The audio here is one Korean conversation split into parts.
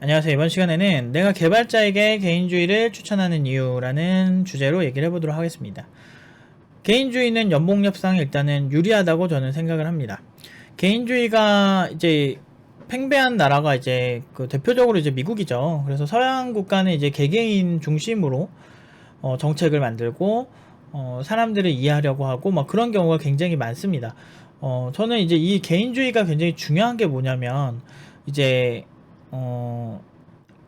안녕하세요. 이번 시간에는 내가 개발자에게 개인주의를 추천하는 이유라는 주제로 얘기를 해보도록 하겠습니다. 개인주의는 연봉협상 일단은 유리하다고 저는 생각을 합니다. 개인주의가 이제 팽배한 나라가 이제 그 대표적으로 이제 미국이죠. 그래서 서양 국가는 이제 개개인 중심으로 정책을 만들고 사람들을 이해하려고 하고 막 그런 경우가 굉장히 많습니다. 저는 이제 이 개인주의가 굉장히 중요한 게 뭐냐면 이제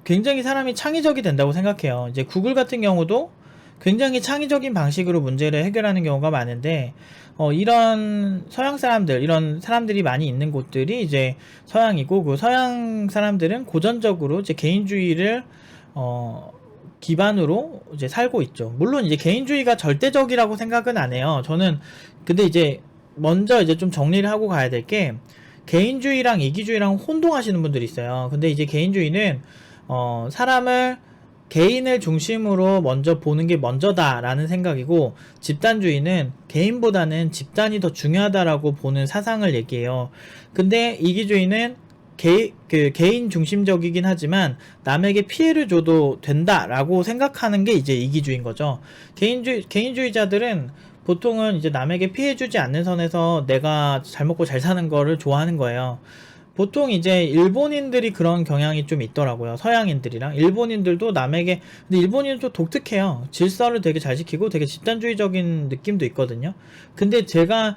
굉장히 사람이 창의적이 된다고 생각해요. 이제 구글 같은 경우도 굉장히 창의적인 방식으로 문제를 해결하는 경우가 많은데, 이런 서양 사람들, 이런 사람들이 많이 있는 곳들이 이제 서양이고, 그 서양 사람들은 고전적으로 이제 개인주의를, 기반으로 이제 살고 있죠. 물론 이제 개인주의가 절대적이라고 생각은 안 해요. 저는, 근데 이제 먼저 이제 좀 정리를 하고 가야 될 게, 개인주의랑 이기주의랑 혼동하시는 분들이 있어요. 근데 이제 개인주의는 사람을 개인을 중심으로 먼저 보는 게 먼저다라는 생각이고, 집단주의는 개인보다는 집단이 더 중요하다라고 보는 사상을 얘기해요. 근데 이기주의는 개인 중심적이긴 하지만 남에게 피해를 줘도 된다라고 생각하는 게 이제 이기주의인 거죠. 개인주의자들은 보통은 이제 남에게 피해 주지 않는 선에서 내가 잘 먹고 잘 사는 거를 좋아하는 거예요. 보통 이제 일본인들이 그런 경향이 좀 있더라고요. 서양인들이랑 일본인들도 남에게, 근데 일본인도 독특해요. 질서를 되게 잘 지키고 되게 집단주의적인 느낌도 있거든요. 근데 제가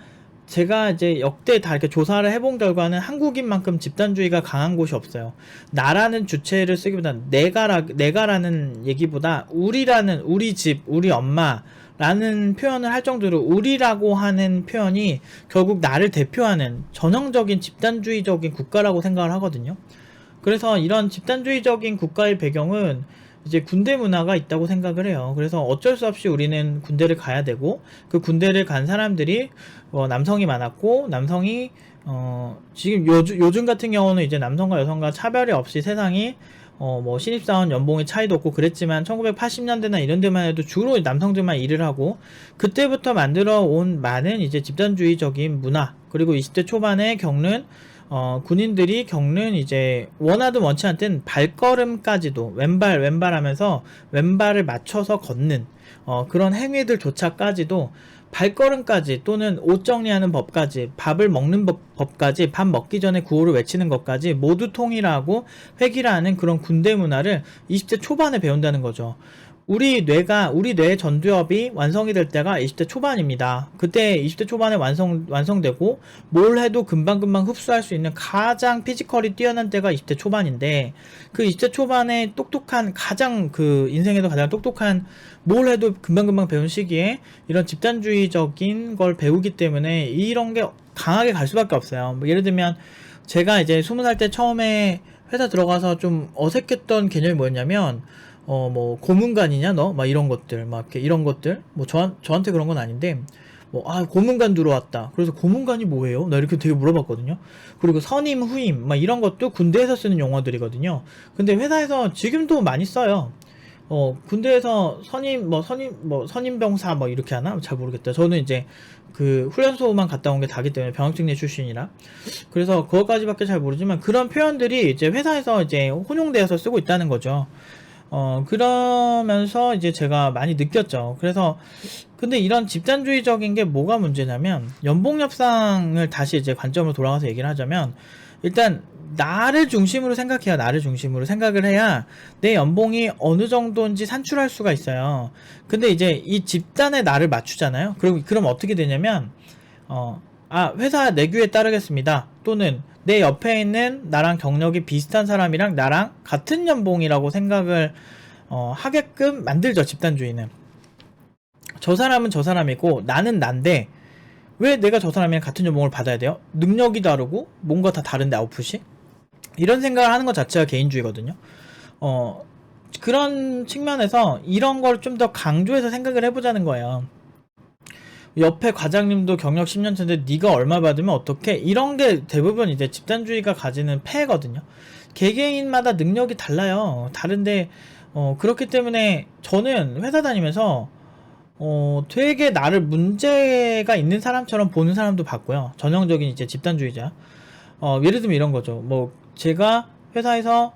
이제 역대 다 이렇게 조사를 해본 결과는 한국인만큼 집단주의가 강한 곳이 없어요. 나라는 주체를 쓰기보다 내가라는 얘기보다 우리라는, 우리 집, 우리 엄마 라는 표현을 할 정도로 우리라고 하는 표현이 결국 나를 대표하는 전형적인 집단주의적인 국가라고 생각을 하거든요. 그래서 이런 집단주의적인 국가의 배경은 이제 군대 문화가 있다고 생각을 해요. 그래서 어쩔 수 없이 우리는 군대를 가야 되고, 그 군대를 간 사람들이 남성이 많았고, 남성이 지금 요즘 같은 경우는 이제 남성과 여성과 차별이 없이 세상이 뭐 신입사원 연봉의 차이도 없고 그랬지만 1980년대나 이런 데만 해도 주로 남성들만 일을 하고, 그때부터 만들어 온 많은 이제 집단주의적인 문화, 그리고 20대 초반에 겪는 군인들이 겪는 이제 원하든 원치 않든 발걸음까지도 왼발 하면서 왼발을 맞춰서 걷는 그런 행위들조차까지도, 발걸음까지 또는 옷 정리하는 법까지, 밥을 먹는 법까지, 밥 먹기 전에 구호를 외치는 것까지 모두 통일하고 획일화하는 그런 군대 문화를 20대 초반에 배운다는 거죠. 우리 뇌 전두엽이 완성이 될 때가 20대 초반입니다. 그때 20대 초반에 완성되고, 뭘 해도 금방금방 흡수할 수 있는 가장 피지컬이 뛰어난 때가 20대 초반인데, 그 20대 초반에 가장 그 인생에서 가장 똑똑한, 뭘 해도 금방금방 배운 시기에 이런 집단주의적인 걸 배우기 때문에 이런 게 강하게 갈 수밖에 없어요. 뭐 예를 들면, 제가 이제 20살 때 처음에 회사 들어가서 좀 어색했던 개념이 뭐였냐면, 뭐, 고문관이냐, 너? 막 이런 것들, 막, 이렇게 이런 것들. 뭐, 저한테 그런 건 아닌데, 뭐, 고문관 들어왔다. 그래서 고문관이 뭐예요? 나 이렇게 되게 물어봤거든요. 그리고 선임, 후임, 막 이런 것도 군대에서 쓰는 용어들이거든요. 근데 회사에서 지금도 많이 써요. 군대에서 선임병사, 뭐, 이렇게 하나? 잘 모르겠다. 저는 이제, 그, 훈련소만 갔다 온 게 다기 때문에 병역특례 출신이라. 그래서 그것까지밖에 잘 모르지만, 그런 표현들이 이제 회사에서 이제 혼용되어서 쓰고 있다는 거죠. 그러면서 이제 제가 많이 느꼈죠. 그래서, 근데 이런 집단주의적인 게 뭐가 문제냐면, 연봉협상을 다시 이제 관점으로 돌아가서 얘기를 하자면, 일단, 나를 중심으로 생각해야, 나를 중심으로 생각을 해야 내 연봉이 어느 정도인지 산출할 수가 있어요. 근데 이제 이 집단에 나를 맞추잖아요. 그럼 어떻게 되냐면, 회사 내규에 따르겠습니다. 또는 내 옆에 있는 나랑 경력이 비슷한 사람이랑 나랑 같은 연봉이라고 생각을 하게끔 만들죠. 집단주의는. 저 사람은 저 사람이고 나는 난데 왜 내가 저 사람이랑 같은 연봉을 받아야 돼요? 능력이 다르고 뭔가 다 다른데 아웃풋이? 이런 생각을 하는 것 자체가 개인주의거든요. 그런 측면에서 이런 걸 좀 더 강조해서 생각을 해보자는 거예요. 옆에 과장님도 경력 10년차인데 네가 얼마 받으면 어떡해? 이런 게 대부분 이제 집단주의가 가지는 폐거든요. 개개인마다 능력이 달라요. 다른데 그렇기 때문에 저는 회사 다니면서 되게 나를 문제가 있는 사람처럼 보는 사람도 봤고요. 전형적인 이제 집단주의자. 예를 들면 이런 거죠. 뭐 제가 회사에서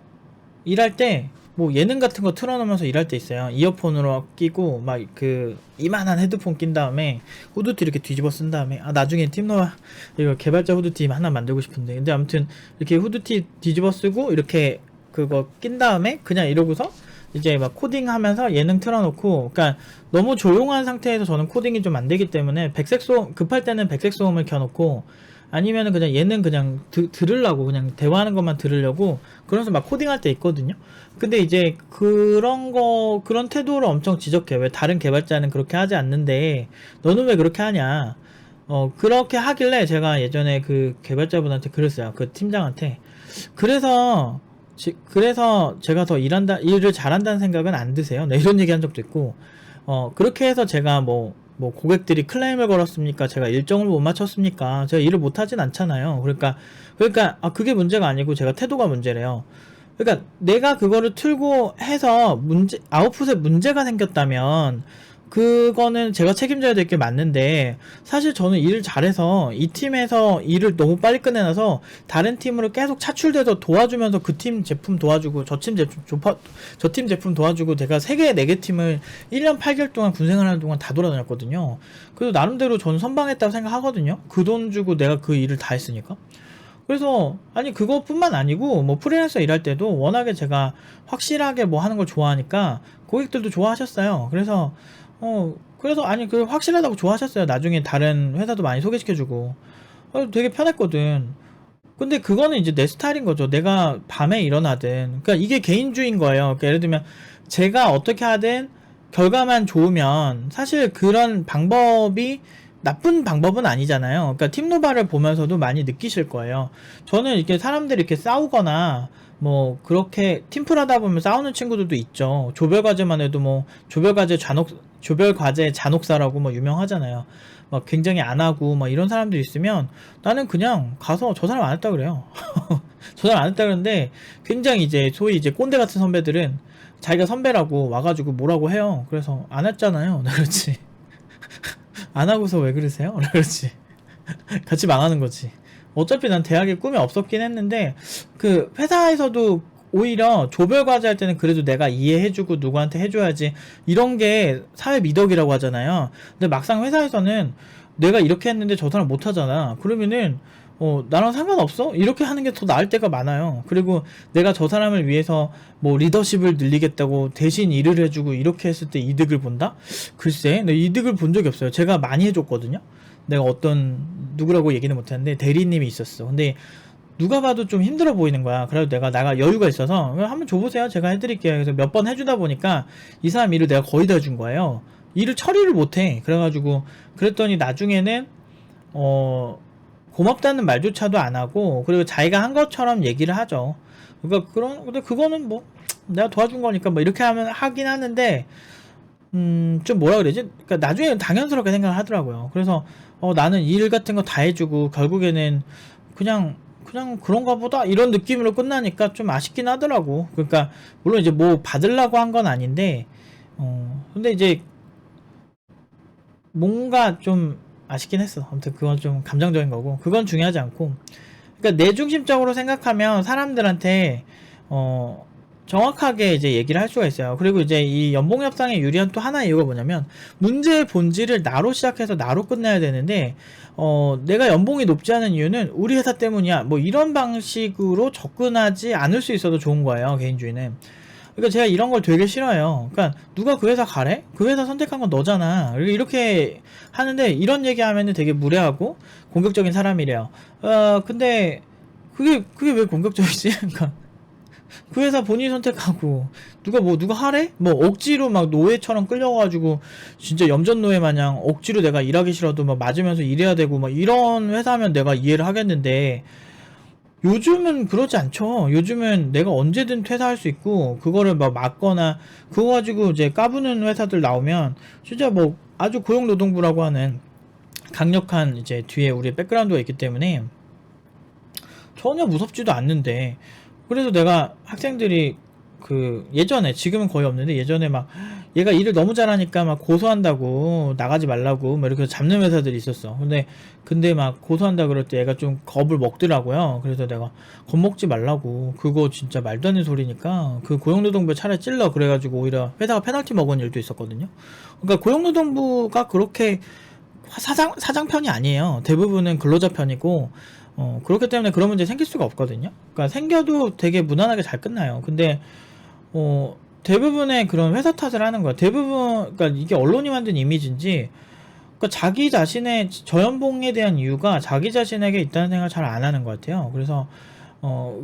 일할 때 뭐 예능 같은 거 틀어놓으면서 일할 때 있어요. 이어폰으로 끼고 막 그 이만한 헤드폰 낀 다음에 후드티 이렇게 뒤집어 쓴 다음에 나중에 팀노아 이거 개발자 후드티 하나 만들고 싶은데, 근데 아무튼 이렇게 후드티 뒤집어 쓰고 이렇게 그거 낀 다음에 그냥 이러고서 이제 막 코딩하면서 예능 틀어놓고, 그러니까 너무 조용한 상태에서 저는 코딩이 좀 안 되기 때문에 백색 소음, 급할 때는 백색 소음을 켜놓고, 아니면은 그냥 예능 그냥 들으려고, 그냥 대화하는 것만 들으려고 그러면서 막 코딩할 때 있거든요. 근데 이제 그런 태도를 엄청 지적해. 왜 다른 개발자는 그렇게 하지 않는데 너는 왜 그렇게 하냐. 그렇게 하길래 제가 예전에 그 개발자분한테 그랬어요. 그 팀장한테. 그래서 제가 더 일을 잘한다는 생각은 안 드세요? 네, 이런 얘기 한 적도 있고, 그렇게 해서 제가 뭐 고객들이 클레임을 걸었습니까? 제가 일정을 못 맞췄습니까? 제가 일을 못 하진 않잖아요. 그러니까, 그게 문제가 아니고 제가 태도가 문제래요. 그러니까 내가 그거를 틀고 해서 아웃풋에 문제가 생겼다면 그거는 제가 책임져야 될 게 맞는데, 사실 저는 일을 잘해서 이 팀에서 일을 너무 빨리 끝내놔서 다른 팀으로 계속 차출돼서 도와주면서 그 팀 제품 도와주고 저 팀 제품 도와주고, 제가 3개 4개 팀을 1년 8개월 동안 군생활하는 동안 다 돌아다녔거든요. 그래서 나름대로 저는 선방했다고 생각하거든요. 그 돈 주고 내가 그 일을 다 했으니까. 그래서 아니 그것뿐만 아니고 뭐 프리랜서 일할 때도 워낙에 제가 확실하게 뭐 하는 걸 좋아하니까 고객들도 좋아하셨어요. 그래서 아니 그 확실하다고 좋아하셨어요. 나중에 다른 회사도 많이 소개시켜주고 되게 편했거든. 근데 그거는 이제 내 스타일인 거죠. 내가 밤에 일어나든, 그러니까 이게 개인주의인 거예요. 그러니까 예를 들면 제가 어떻게 하든 결과만 좋으면 사실 그런 방법이 나쁜 방법은 아니잖아요. 그러니까 팀노바를 보면서도 많이 느끼실 거예요. 저는 이렇게 사람들이 이렇게 싸우거나 뭐 그렇게 팀플 하다 보면 싸우는 친구들도 있죠. 조별과제만 해도 뭐 조별과제 잔혹사라고 뭐 유명하잖아요. 막 굉장히 안 하고 막 이런 사람들이 있으면 나는 그냥 가서 저 사람 안 했다 그래요. 저 사람 안 했다 그러는데, 굉장히 이제 소위 이제 꼰대 같은 선배들은 자기가 선배라고 와가지고 뭐라고 해요. 그래서 안 했잖아요. 나 그렇지. 안 하고서 왜 그러세요? 그렇지. 같이 망하는 거지. 어차피 난 대학에 꿈이 없었긴 했는데, 그 회사에서도 오히려 조별 과제 할 때는 그래도 내가 이해해주고 누구한테 해줘야지, 이런 게 사회 미덕이라고 하잖아요. 근데 막상 회사에서는 내가 이렇게 했는데 저 사람 못하잖아. 그러면은 나랑 상관없어? 이렇게 하는 게 더 나을 때가 많아요. 그리고 내가 저 사람을 위해서 뭐 리더십을 늘리겠다고 대신 일을 해주고 이렇게 했을 때 이득을 본다? 글쎄, 내 이득을 본 적이 없어요. 제가 많이 해줬거든요. 내가 누구라고 얘기는 못하는데 대리님이 있었어. 근데 누가 봐도 좀 힘들어 보이는 거야. 그래도 내가 여유가 있어서 한번 줘보세요. 제가 해드릴게요. 그래서 몇 번 해주다 보니까 이 사람 일을 내가 거의 다 해준 거예요. 일을 처리를 못해. 그랬더니 나중에는 고맙다는 말조차도 안 하고, 그리고 자기가 한 것처럼 얘기를 하죠. 근데 그거는 뭐 내가 도와준 거니까 뭐 이렇게 하긴 하는데, 좀 뭐라 그러지? 그러니까 나중에는 당연스럽게 생각을 하더라고요. 그래서 나는 일 같은 거 다 해주고 결국에는 그냥 그런가 보다 이런 느낌으로 끝나니까 좀 아쉽긴 하더라고. 그러니까 물론 이제 뭐 받으려고 한 건 아닌데, 근데 이제 뭔가 좀 아쉽긴 했어. 아무튼 그건 좀 감정적인 거고, 그건 중요하지 않고, 그러니까 내 중심적으로 생각하면 사람들한테 정확하게 이제 얘기를 할 수가 있어요. 그리고 이제 이 연봉 협상에 유리한 또 하나의 이유가 뭐냐면, 문제의 본질을 나로 시작해서 나로 끝내야 되는데, 내가 연봉이 높지 않은 이유는 우리 회사 때문이야, 뭐 이런 방식으로 접근하지 않을 수 있어도 좋은 거예요, 개인주의는. 그러니까 제가 이런 걸 되게 싫어해요. 그러니까 누가 그 회사 가래? 그 회사 선택한 건 너잖아. 이렇게 하는데, 이런 얘기하면은 되게 무례하고 공격적인 사람이래요. 근데 그게 왜 공격적이지? 그러니까 그 회사 본인이 선택하고 누가 하래? 뭐 억지로 막 노예처럼 끌려가지고 진짜 염전노예 마냥 억지로 내가 일하기 싫어도 막 맞으면서 일해야 되고 막 이런 회사면 내가 이해를 하겠는데, 요즘은 그러지 않죠. 요즘은 내가 언제든 퇴사할 수 있고, 그거를 막 막거나 그거 가지고 이제 까부는 회사들 나오면 진짜 뭐 아주 고용노동부라고 하는 강력한 이제 뒤에 우리 백그라운드가 있기 때문에 전혀 무섭지도 않는데, 그래서 내가 학생들이 예전에, 지금은 거의 없는데 예전에 막 얘가 일을 너무 잘하니까 막 고소한다고 나가지 말라고 막 이렇게 잡는 회사들이 있었어. 근데 막 고소한다 그럴 때 얘가 좀 겁을 먹더라고요. 그래서 내가 겁먹지 말라고, 그거 진짜 말도 안 되는 소리니까 그 고용노동부에 차라리 찔러 그래가지고 오히려 회사가 페널티 먹은 일도 있었거든요. 그러니까 고용노동부가 그렇게 사장 편이 아니에요. 대부분은 근로자 편이고, 그렇기 때문에 그런 문제 생길 수가 없거든요. 그러니까 생겨도 되게 무난하게 잘 끝나요. 근데 대부분의 그런 회사 탓을 하는 거야. 대부분, 그러니까 이게 언론이 만든 이미지인지, 그러니까 자기 자신의 저연봉에 대한 이유가 자기 자신에게 있다는 생각을 잘 안 하는 것 같아요. 그래서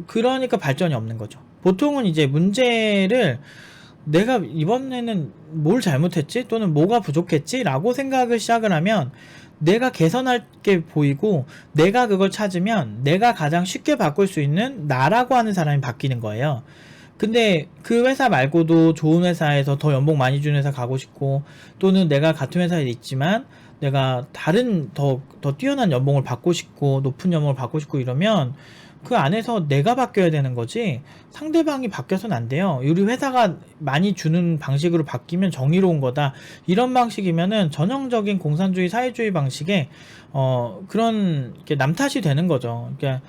그러니까 발전이 없는 거죠. 보통은 이제 문제를 내가 이번에는 뭘 잘못했지? 또는 뭐가 부족했지? 라고 생각을 시작을 하면 내가 개선할 게 보이고, 내가 그걸 찾으면 내가 가장 쉽게 바꿀 수 있는 나라고 하는 사람이 바뀌는 거예요. 근데 그 회사 말고도 좋은 회사에서 더 연봉 많이 주는 회사 가고 싶고, 또는 내가 같은 회사에 있지만 내가 다른 더 뛰어난 연봉을 받고 싶고, 높은 연봉을 받고 싶고 이러면 그 안에서 내가 바뀌어야 되는 거지 상대방이 바뀌어서는 안 돼요. 우리 회사가 많이 주는 방식으로 바뀌면 정의로운 거다, 이런 방식이면은 전형적인 공산주의 사회주의 방식의 그런 남 탓이 되는 거죠. 그러니까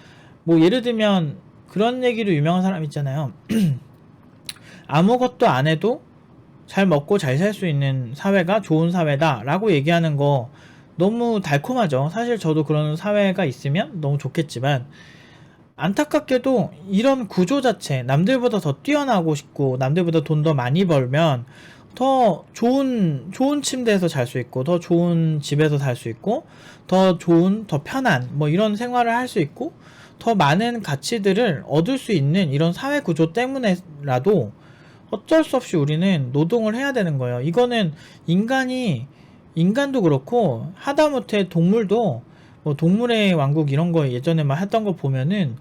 뭐 예를 들면 그런 얘기로 유명한 사람 있잖아요. 아무것도 안 해도 잘 먹고 잘 살 수 있는 사회가 좋은 사회다 라고 얘기하는 거 너무 달콤하죠. 사실 저도 그런 사회가 있으면 너무 좋겠지만, 안타깝게도 이런 구조 자체, 남들보다 더 뛰어나고 싶고 남들보다 돈 더 많이 벌면 더 좋은 침대에서 잘 수 있고, 더 좋은 집에서 살 수 있고, 더 좋은, 더 편한 뭐 이런 생활을 할 수 있고, 더 많은 가치들을 얻을 수 있는 이런 사회 구조 때문에라도 어쩔 수 없이 우리는 노동을 해야 되는 거예요. 이거는 인간도 그렇고, 하다못해 동물도, 뭐 동물의 왕국 이런 거 예전에 막 했던 거 보면은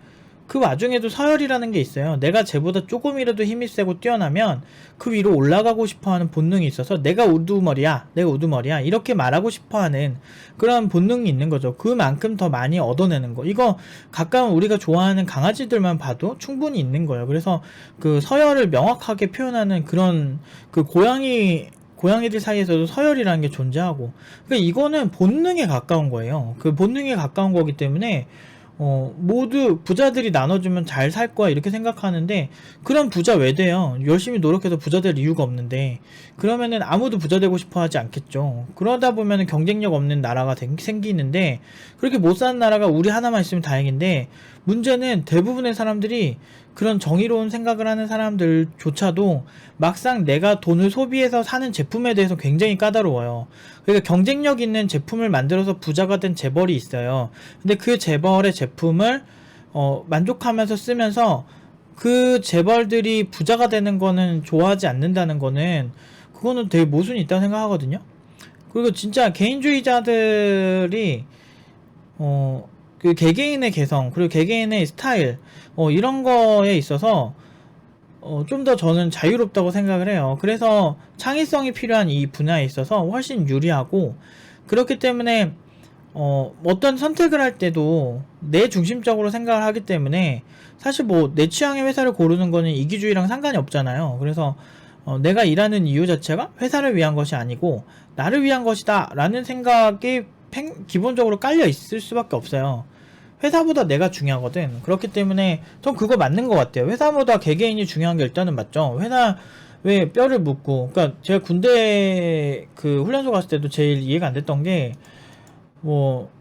그 와중에도 서열이라는 게 있어요. 내가 쟤보다 조금이라도 힘이 세고 뛰어나면 그 위로 올라가고 싶어하는 본능이 있어서 내가 우두머리야 이렇게 말하고 싶어하는 그런 본능이 있는 거죠. 그만큼 더 많이 얻어내는 거, 이거 가까운 우리가 좋아하는 강아지들만 봐도 충분히 있는 거예요. 그래서 그 서열을 명확하게 표현하는 그런 그 고양이들 사이에서도 서열이라는 게 존재하고, 그러니까 이거는 본능에 가까운 거예요. 그 본능에 가까운 거기 때문에 모두 부자들이 나눠주면 잘 살 거야 이렇게 생각하는데, 그런 부자 왜 돼요? 열심히 노력해서 부자 될 이유가 없는데. 그러면은 아무도 부자 되고 싶어 하지 않겠죠. 그러다 보면은 경쟁력 없는 나라가 생기는데, 그렇게 못 사는 나라가 우리 하나만 있으면 다행인데, 문제는 대부분의 사람들이, 그런 정의로운 생각을 하는 사람들조차도 막상 내가 돈을 소비해서 사는 제품에 대해서 굉장히 까다로워요. 그러니까 경쟁력 있는 제품을 만들어서 부자가 된 재벌이 있어요. 근데 그 재벌의 제품을 만족하면서 쓰면서 그 재벌들이 부자가 되는 거는 좋아하지 않는다는 거는, 그거는 되게 모순이 있다고 생각하거든요. 그리고 진짜 개인주의자들이 그 개개인의 개성, 그리고 개개인의 스타일, 이런 거에 있어서 좀 더 저는 자유롭다고 생각을 해요. 그래서 창의성이 필요한 이 분야에 있어서 훨씬 유리하고, 그렇기 때문에 어떤 선택을 할 때도 내 중심적으로 생각을 하기 때문에, 사실 뭐 내 취향의 회사를 고르는 거는 이기주의랑 상관이 없잖아요. 그래서 내가 일하는 이유 자체가 회사를 위한 것이 아니고 나를 위한 것이다 라는 생각이 기본적으로 깔려 있을 수밖에 없어요. 회사보다 내가 중요하거든. 그렇기 때문에 전 그거 맞는 것 같아요. 회사보다 개개인이 중요한 게 일단은 맞죠. 회사 왜 뼈를 묻고, 그러니까 제가 군대 그 훈련소 갔을 때도 제일 이해가 안 됐던 게, 뭐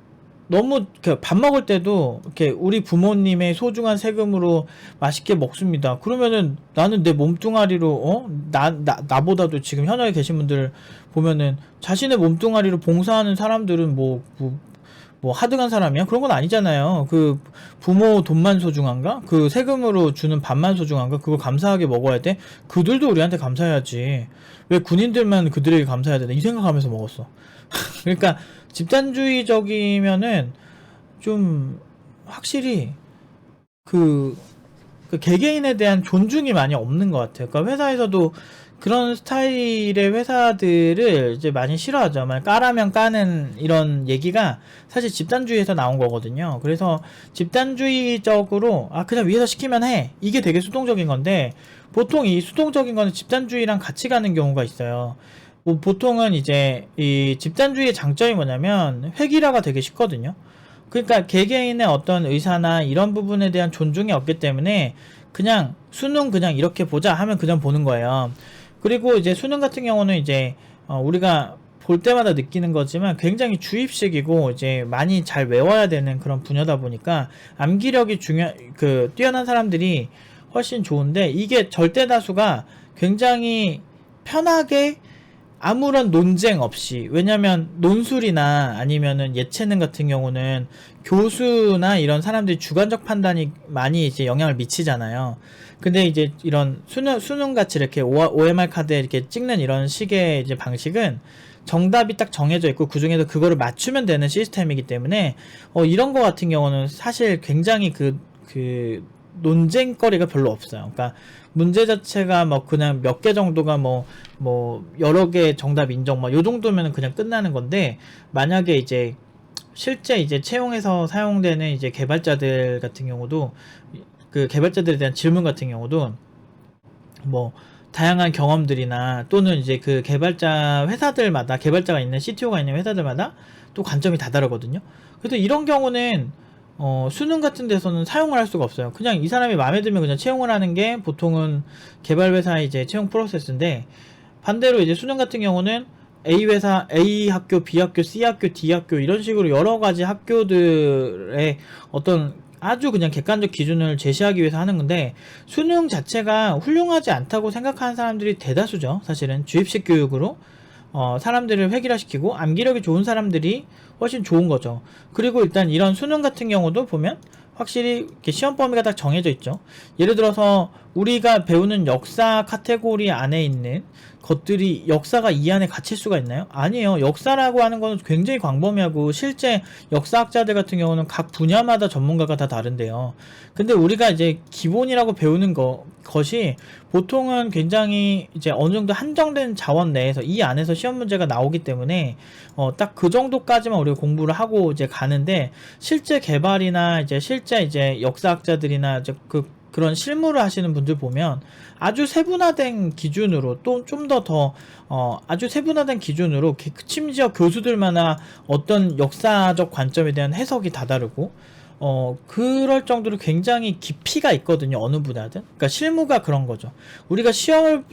너무 밥 먹을 때도 이렇게 우리 부모님의 소중한 세금으로 맛있게 먹습니다. 그러면은 나는 내 몸뚱아리로 나보다도 지금 현역에 계신 분들 보면은 자신의 몸뚱아리로 봉사하는 사람들은 뭐 하등한 사람이야? 그런 건 아니잖아요. 그 부모 돈만 소중한가? 그 세금으로 주는 밥만 소중한가? 그거 감사하게 먹어야 돼? 그들도 우리한테 감사해야지. 왜 군인들만 그들에게 감사해야 되나? 이 생각하면서 먹었어. 그러니까 집단주의적이면은 좀 확실히 그 그 개개인에 대한 존중이 많이 없는 것 같아요. 그러니까 회사에서도 그런 스타일의 회사들을 이제 많이 싫어하죠. 만 까라면 까는 이런 얘기가 사실 집단주의에서 나온 거거든요. 그래서 집단주의적으로 그냥 위에서 시키면 해, 이게 되게 수동적인 건데, 보통 이 수동적인 거는 집단주의랑 같이 가는 경우가 있어요. 뭐 보통은 이제 이 집단주의의 장점이 뭐냐면 획일화가 되게 쉽거든요. 그러니까 개개인의 어떤 의사나 이런 부분에 대한 존중이 없기 때문에 그냥 수능 그냥 이렇게 보자 하면 그냥 보는 거예요. 그리고 이제 수능 같은 경우는 이제 우리가 볼 때마다 느끼는 거지만 굉장히 주입식이고 이제 많이 잘 외워야 되는 그런 분야다 보니까 암기력이 뛰어난 사람들이 훨씬 좋은데, 이게 절대 다수가 굉장히 편하게 아무런 논쟁 없이, 왜냐면 논술이나 아니면은 예체능 같은 경우는 교수나 이런 사람들이 주관적 판단이 많이 이제 영향을 미치잖아요. 근데 이제 이런 수능 같이 이렇게 OMR 카드에 이렇게 찍는 이런 식의 이제 방식은 정답이 딱 정해져 있고 그 중에서 그거를 맞추면 되는 시스템이기 때문에 이런 거 같은 경우는 사실 굉장히 그 논쟁거리가 별로 없어요. 그러니까 문제 자체가 뭐 그냥 몇 개 정도가 뭐 여러 개 정답 인정 요 정도면 그냥 끝나는 건데, 만약에 이제 실제 이제 채용에서 사용되는 이제 개발자들 같은 경우도, 그 개발자들에 대한 질문 같은 경우도 뭐 다양한 경험들이나 또는 이제 그 개발자 회사들마다, 개발자가 있는 CTO가 있는 회사들마다 또 관점이 다 다르거든요. 그래서 이런 경우는 수능 같은 데서는 사용을 할 수가 없어요. 그냥 이 사람이 마음에 들면 그냥 채용을 하는 게 보통은 개발 회사의 이제 채용 프로세스인데, 반대로 이제 수능 같은 경우는 A 회사, A 학교, B 학교, C 학교, D 학교 이런 식으로 여러 가지 학교들의 어떤 아주 그냥 객관적 기준을 제시하기 위해서 하는 건데, 수능 자체가 훌륭하지 않다고 생각하는 사람들이 대다수죠. 사실은 주입식 교육으로 사람들을 획일화시키고 암기력이 좋은 사람들이 훨씬 좋은 거죠. 그리고 일단 이런 수능 같은 경우도 보면 확실히 이렇게 시험 범위가 딱 정해져 있죠. 예를 들어서 우리가 배우는 역사 카테고리 안에 있는 것들이 역사가 이 안에 갇힐 수가 있나요? 아니에요. 역사라고 하는 거는 굉장히 광범위하고, 실제 역사학자들 같은 경우는 각 분야마다 전문가가 다 다른데요. 근데 우리가 이제 기본이라고 배우는 것이 보통은 굉장히 이제 어느 정도 한정된 자원 내에서 이 안에서 시험 문제가 나오기 때문에 딱 그 정도까지만 우리가 공부를 하고 이제 가는데, 실제 개발이나 이제 실제 이제 역사학자들이나 이제 그런 실무를 하시는 분들 보면 아주 세분화된 기준으로, 또 좀 더 아주 세분화된 기준으로 심지어 교수들마다 어떤 역사적 관점에 대한 해석이 다 다르고 그럴 정도로 굉장히 깊이가 있거든요. 어느 분야든. 그러니까 실무가 그런 거죠. 우리가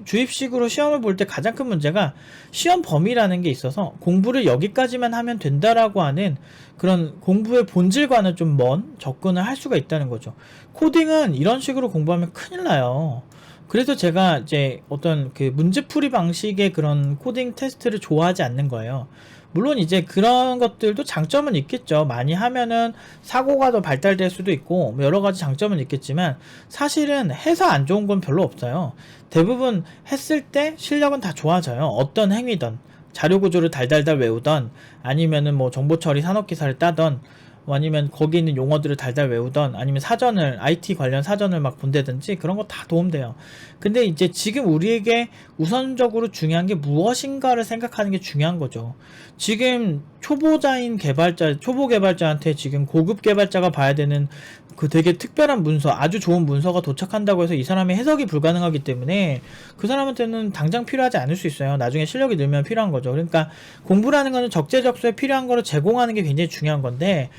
주입식으로 시험을 볼 때 가장 큰 문제가 시험 범위라는 게 있어서 공부를 여기까지만 하면 된다라고 하는 그런 공부의 본질과는 좀 먼 접근을 할 수가 있다는 거죠. 코딩은 이런 식으로 공부하면 큰일 나요. 그래서 제가 이제 어떤 그 문제풀이 방식의 그런 코딩 테스트를 좋아하지 않는 거예요. 물론 이제 그런 것들도 장점은 있겠죠. 많이 하면은 사고가 더 발달될 수도 있고 뭐 여러 가지 장점은 있겠지만, 사실은 해서 안 좋은 건 별로 없어요. 대부분 했을 때 실력은 다 좋아져요. 어떤 행위든, 자료 구조를 달달달 외우던, 아니면은 뭐 정보 처리 산업 기사를 따던, 아니면 거기 있는 용어들을 달달 외우던, 아니면 사전을, IT 관련 사전을 막 본다든지, 그런 거 다 도움돼요. 근데 이제 지금 우리에게 우선적으로 중요한 게 무엇인가를 생각하는 게 중요한 거죠. 지금 초보자인 개발자, 초보 개발자한테 지금 고급 개발자가 봐야 되는 그 되게 특별한 문서, 아주 좋은 문서가 도착한다고 해서 이 사람이 해석이 불가능하기 때문에 그 사람한테는 당장 필요하지 않을 수 있어요. 나중에 실력이 늘면 필요한 거죠. 그러니까 공부라는 거는 적재적소에 필요한 거를 제공하는 게 굉장히 중요한 건데,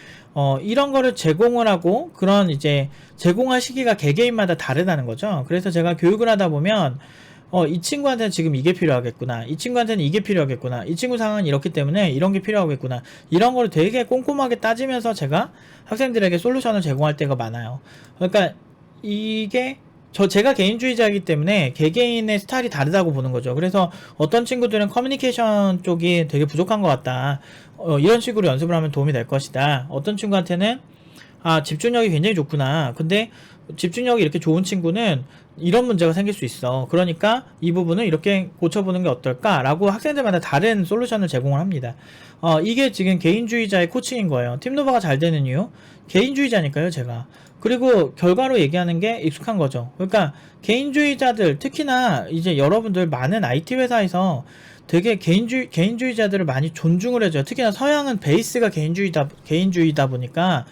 이런 거를 제공을 하고, 그런 이제 제공할 시기가 개개인마다 다르다는 거죠. 그래서 제가 교육을 하다 보면 이 친구한테는 지금 이게 필요하겠구나, 이 친구한테는 이게 필요하겠구나, 이 친구 상황은 이렇기 때문에 이런 게 필요하겠구나, 이런 거를 되게 꼼꼼하게 따지면서 제가 학생들에게 솔루션을 제공할 때가 많아요. 그러니까 이게 제가 개인주의자이기 때문에 개개인의 스타일이 다르다고 보는 거죠. 그래서 어떤 친구들은 커뮤니케이션 쪽이 되게 부족한 것 같다, 이런 식으로 연습을 하면 도움이 될 것이다. 어떤 친구한테는 집중력이 굉장히 좋구나, 근데 집중력이 이렇게 좋은 친구는 이런 문제가 생길 수 있어. 그러니까 이 부분을 이렇게 고쳐보는 게 어떨까라고 학생들마다 다른 솔루션을 제공을 합니다. 이게 지금 개인주의자의 코칭인 거예요. 팀노바가 잘 되는 이유? 개인주의자니까요, 제가. 그리고 결과로 얘기하는 게 익숙한 거죠. 그러니까 개인주의자들, 특히나 이제 여러분들 많은 IT 회사에서 되게 개인주의자들을 많이 존중을 해줘요. 특히나 서양은 베이스가 개인주의다 보니까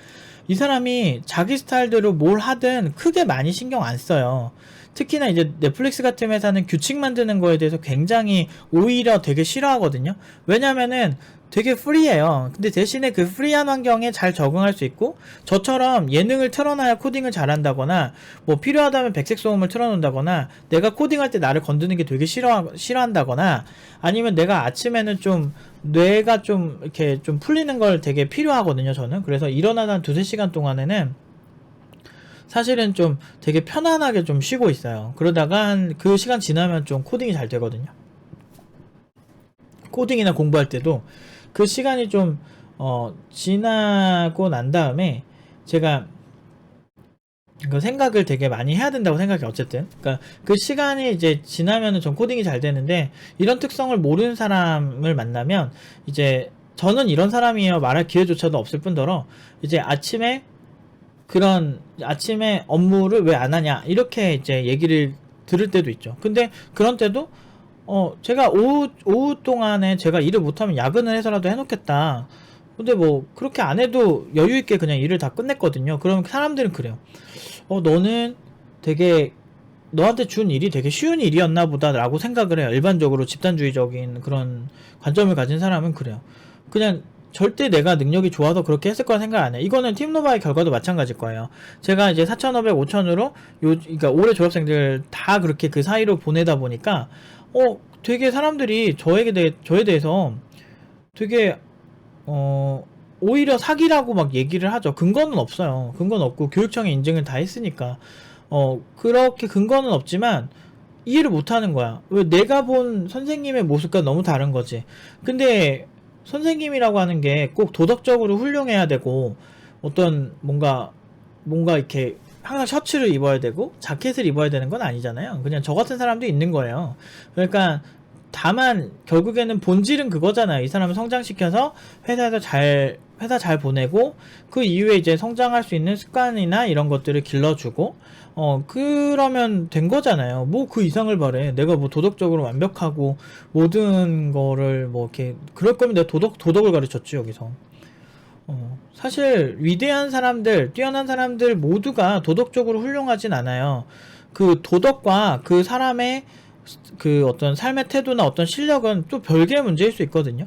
이 사람이 자기 스타일대로 뭘 하든 크게 많이 신경 안 써요. 특히나 이제 넷플릭스 같은 회사는 규칙 만드는 거에 대해서 굉장히 오히려 되게 싫어하거든요. 왜냐면은 되게 프리해요. 근데 대신에 그 프리한 환경에 잘 적응할 수 있고, 저처럼 예능을 틀어놔야 코딩을 잘한다거나, 뭐 필요하다면 백색 소음을 틀어놓는다거나, 내가 코딩할 때 나를 건드는 게 되게 싫어한다거나, 아니면 내가 아침에는 좀 뇌가 좀 이렇게 좀 풀리는 걸 되게 필요하거든요, 저는. 그래서 일어나다 한 2~3시간 동안에는 사실은 좀 되게 편안하게 좀 쉬고 있어요. 그러다가 한 그 시간 지나면 좀 코딩이 잘 되거든요. 코딩이나 공부할 때도 그 시간이 좀 지나고 난 다음에 제가 그 생각을 되게 많이 해야 된다고 생각해. 어쨌든 그러니까 그 시간이 이제 지나면은 좀 코딩이 잘 되는데, 이런 특성을 모르는 사람을 만나면 이제 저는 이런 사람이에요 말할 기회조차도 없을 뿐더러, 이제 아침에 업무를 왜 안 하냐 이렇게 이제 얘기를 들을 때도 있죠. 근데 그런 때도 제가 오후 동안에 제가 일을 못하면 야근을 해서라도 해놓겠다. 근데 뭐 그렇게 안 해도 여유있게 그냥 일을 다 끝냈거든요. 그럼 사람들은 그래요. 너는 되게 너한테 준 일이 되게 쉬운 일이었나 보다 라고 생각을 해요. 일반적으로 집단주의적인 그런 관점을 가진 사람은 그래요. 그냥 절대 내가 능력이 좋아서 그렇게 했을 거라 생각 안 해. 이거는 팀노바의 결과도 마찬가지일 거예요. 제가 이제 4,500, 5,000으로 그러니까 올해 졸업생들 다 그렇게 그 사이로 보내다 보니까 되게 사람들이 저에 대해서 되게 오히려 사기라고 막 얘기를 하죠. 근거는 없어요. 근거는 없고 교육청에 인증을 다 했으니까 그렇게 근거는 없지만 이해를 못하는 거야. 왜 내가 본 선생님의 모습과 너무 다른 거지. 근데 선생님이라고 하는 게 꼭 도덕적으로 훌륭해야 되고, 어떤 뭔가 이렇게 항상 셔츠를 입어야 되고 자켓을 입어야 되는 건 아니잖아요. 그냥 저 같은 사람도 있는 거예요. 그러니까 다만 결국에는 본질은 그거잖아요. 이 사람을 성장시켜서 회사 잘 보내고, 그 이후에 이제 성장할 수 있는 습관이나 이런 것들을 길러주고, 그러면 된 거잖아요. 뭐 그 이상을 바래. 내가 뭐 도덕적으로 완벽하고 모든 거를 뭐 이렇게 그럴 거면 내가 도덕을 가르쳤지 여기서. 사실 위대한 사람들, 뛰어난 사람들 모두가 도덕적으로 훌륭하진 않아요. 그 도덕과 그 사람의 그 어떤 삶의 태도나 어떤 실력은 또 별개의 문제일 수 있거든요.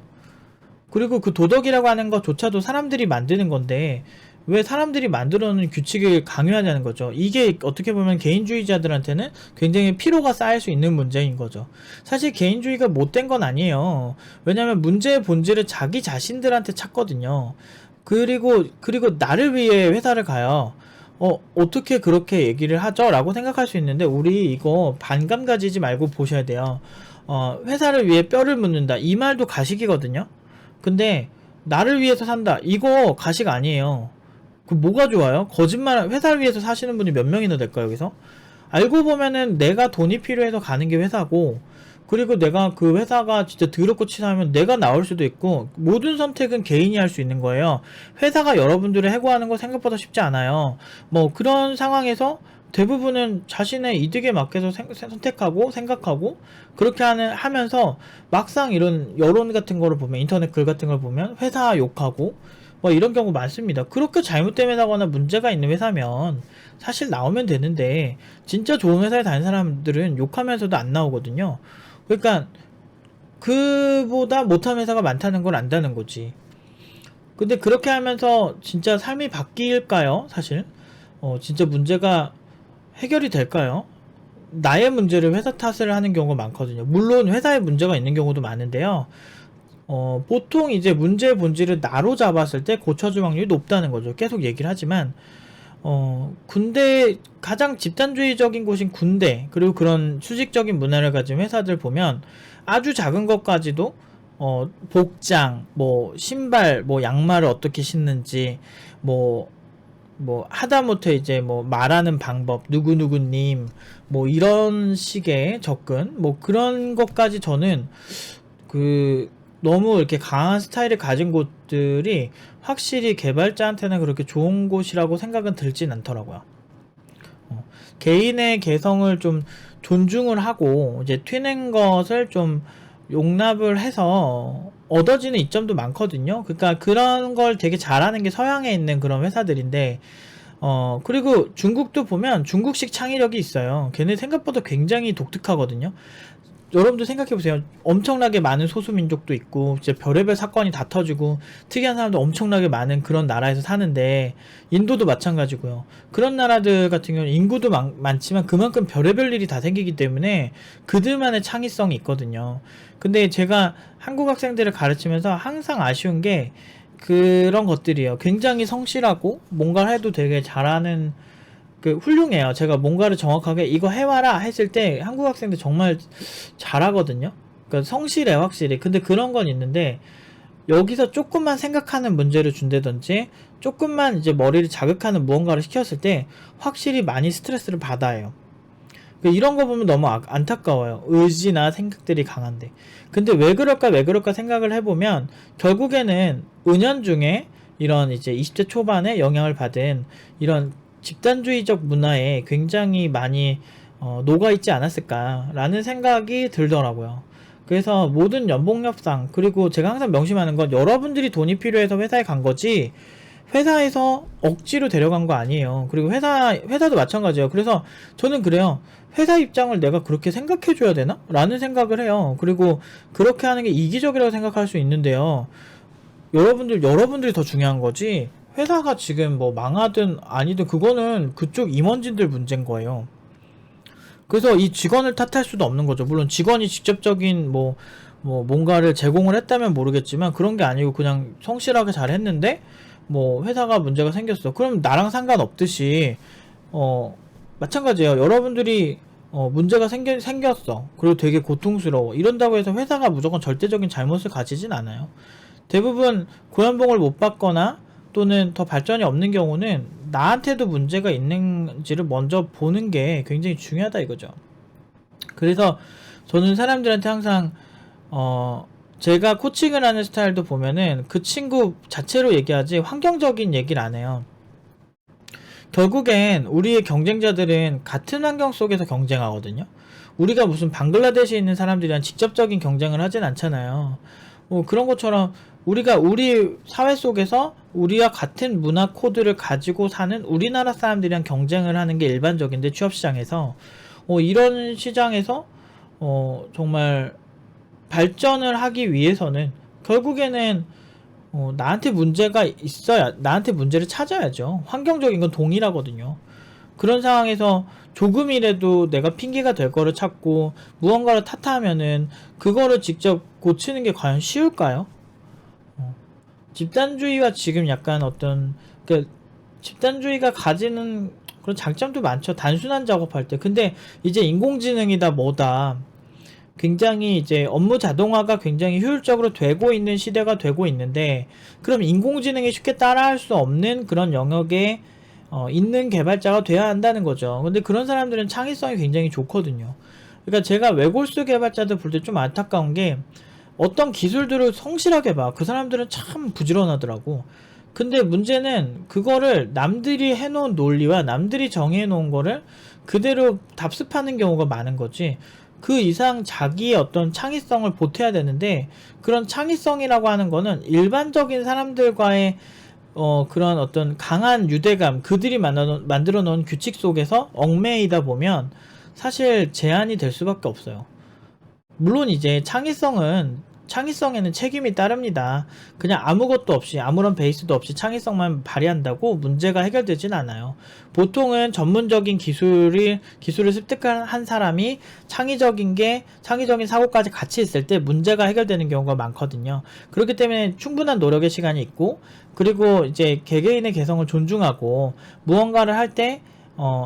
그리고 그 도덕이라고 하는 것조차도 사람들이 만드는 건데, 왜 사람들이 만들어 놓은 규칙을 강요하냐는 거죠. 이게 어떻게 보면 개인주의자들한테는 굉장히 피로가 쌓일 수 있는 문제인 거죠. 사실 개인주의가 못된 건 아니에요. 왜냐면 문제의 본질을 자기 자신들한테 찾거든요. 그리고 나를 위해 회사를 가요. 어떻게 그렇게 얘기를 하죠? 라고 생각할 수 있는데, 우리 이거 반감 가지지 말고 보셔야 돼요. 회사를 위해 뼈를 묻는다. 이 말도 가식이거든요? 근데, 나를 위해서 산다. 이거 가식 아니에요. 그 뭐가 좋아요? 회사를 위해서 사시는 분이 몇 명이나 될까요, 여기서? 알고 보면은 내가 돈이 필요해서 가는 게 회사고, 그리고 내가 그 회사가 진짜 더럽고 치사하면 내가 나올 수도 있고, 모든 선택은 개인이 할 수 있는 거예요. 회사가 여러분들을 해고하는 거 생각보다 쉽지 않아요. 뭐 그런 상황에서 대부분은 자신의 이득에 맞게서 선택하고 생각하고 그렇게 하면서, 막상 이런 여론 같은 거를 보면, 인터넷 글 같은 걸 보면 회사 욕하고 뭐 이런 경우 많습니다. 그렇게 잘못되거나 문제가 있는 회사면 사실 나오면 되는데, 진짜 좋은 회사에 다니는 사람들은 욕하면서도 안 나오거든요. 그러니까 그보다 못한 회사가 많다는 걸 안다는 거지. 근데 그렇게 하면서 진짜 삶이 바뀔까요? 사실 진짜 문제가 해결이 될까요? 나의 문제를 회사 탓을 하는 경우가 많거든요. 물론 회사에 문제가 있는 경우도 많은데요. 보통 이제 문제의 본질을 나로 잡았을 때 고쳐줄 확률이 높다는 거죠. 계속 얘기를 하지만, 군대, 가장 집단주의적인 곳인 군대, 그리고 그런 수직적인 문화를 가진 회사들 보면 아주 작은 것까지도 복장, 뭐 신발, 뭐 양말을 어떻게 신는지, 뭐 뭐 하다못해 이제 뭐 말하는 방법, 누구누구님 뭐 이런 식의 접근, 뭐 그런 것까지 저는 그 너무 이렇게 강한 스타일을 가진 곳들이 확실히 개발자한테는 그렇게 좋은 곳이라고 생각은 들진 않더라고요. 개인의 개성을 좀 존중을 하고 이제 튀는 것을 좀 용납을 해서 얻어지는 이점도 많거든요. 그러니까 그런 걸 되게 잘하는 게 서양에 있는 그런 회사들인데, 그리고 중국도 보면 중국식 창의력이 있어요. 걔네 생각보다 굉장히 독특하거든요. 여러분도 생각해보세요. 엄청나게 많은 소수민족도 있고 이제 별의별 사건이 다 터지고 특이한 사람도 엄청나게 많은 그런 나라에서 사는데, 인도도 마찬가지고요. 그런 나라들 같은 경우는 인구도 많지만 그만큼 별의별 일이 다 생기기 때문에 그들만의 창의성이 있거든요. 근데 제가 한국 학생들을 가르치면서 항상 아쉬운 게 그런 것들이에요. 굉장히 성실하고 뭔가를 해도 되게 잘하는, 훌륭해요. 제가 뭔가를 정확하게 이거 해와라 했을 때 한국 학생들 정말 잘하거든요. 그러니까 성실해 확실히. 근데 그런 건 있는데 여기서 조금만 생각하는 문제를 준다든지 조금만 이제 머리를 자극하는 무언가를 시켰을 때 확실히 많이 스트레스를 받아요. 이런 거 보면 너무 안타까워요. 의지나 생각들이 강한데. 근데 왜 그럴까 생각을 해보면 결국에는 은연중에 이런 이제 20대 초반에 영향을 받은 이런 집단주의적 문화에 굉장히 많이 녹아있지 않았을까라는 생각이 들더라고요. 그래서 모든 연봉협상, 그리고 제가 항상 명심하는 건 여러분들이 돈이 필요해서 회사에 간 거지 회사에서 억지로 데려간 거 아니에요. 그리고 회사도 마찬가지예요. 그래서 저는 그래요. 회사 입장을 내가 그렇게 생각해 줘야 되나? 라는 생각을 해요. 그리고 그렇게 하는 게 이기적이라고 생각할 수 있는데요. 여러분들이 더 중요한 거지 회사가 지금 뭐 망하든 아니든 그거는 그쪽 임원진들 문제인 거예요. 그래서 이 직원을 탓할 수도 없는 거죠. 물론 직원이 직접적인 뭔가를 제공을 했다면 모르겠지만 그런 게 아니고 그냥 성실하게 잘 했는데 뭐 회사가 문제가 생겼어. 그럼 나랑 상관없듯이 마찬가지예요. 여러분들이 문제가 생겼어. 그리고 되게 고통스러워. 이런다고 해서 회사가 무조건 절대적인 잘못을 가지진 않아요. 대부분 고연봉을 못 받거나 또는 더 발전이 없는 경우는 나한테도 문제가 있는지를 먼저 보는 게 굉장히 중요하다 이거죠. 그래서 저는 사람들한테 항상 제가 코칭을 하는 스타일도 보면은 그 친구 자체로 얘기하지 환경적인 얘기를 안 해요. 결국엔 우리의 경쟁자들은 같은 환경 속에서 경쟁하거든요. 우리가 무슨 방글라데시에 있는 사람들이랑 직접적인 경쟁을 하진 않잖아요. 그런 것처럼 우리가 우리 사회 속에서 우리와 같은 문화 코드를 가지고 사는 우리나라 사람들이랑 경쟁을 하는 게 일반적인데, 취업시장에서 이런 시장에서 정말 발전을 하기 위해서는 결국에는 나한테 문제가 있어야, 나한테 문제를 찾아야죠. 환경적인 건 동일하거든요. 그런 상황에서 조금이라도 내가 핑계가 될 거를 찾고 무언가를 탓하면은 그거를 직접 고치는 게 과연 쉬울까요? 집단주의와 지금 약간 집단주의가 가지는 그런 장점도 많죠. 단순한 작업할 때. 근데 이제 인공지능이다 뭐다 굉장히 이제 업무 자동화가 굉장히 효율적으로 되고 있는 시대가 되고 있는데, 그럼 인공지능이 쉽게 따라할 수 없는 그런 영역에 있는 개발자가 돼야 한다는 거죠. 근데 그런 사람들은 창의성이 굉장히 좋거든요. 그러니까 제가 외골수 개발자들 볼 때 좀 안타까운 게 어떤 기술들을 성실하게 봐. 그 사람들은 참 부지런하더라고. 근데 문제는 그거를 남들이 해놓은 논리와 남들이 정해놓은 거를 그대로 답습하는 경우가 많은 거지. 그 이상 자기의 어떤 창의성을 보태야 되는데, 그런 창의성이라고 하는 거는 일반적인 사람들과의 그런 어떤 강한 유대감, 그들이 만들어 놓은 규칙 속에서 얽매이다 보면 사실 제한이 될 수밖에 없어요. 물론 이제 창의성에는 책임이 따릅니다. 그냥 아무것도 없이, 아무런 베이스도 없이 창의성만 발휘한다고 문제가 해결되진 않아요. 보통은 전문적인 기술을 습득한 사람이 창의적인 사고까지 같이 있을 때 문제가 해결되는 경우가 많거든요. 그렇기 때문에 충분한 노력의 시간이 있고, 그리고 이제 개개인의 개성을 존중하고 무언가를 할때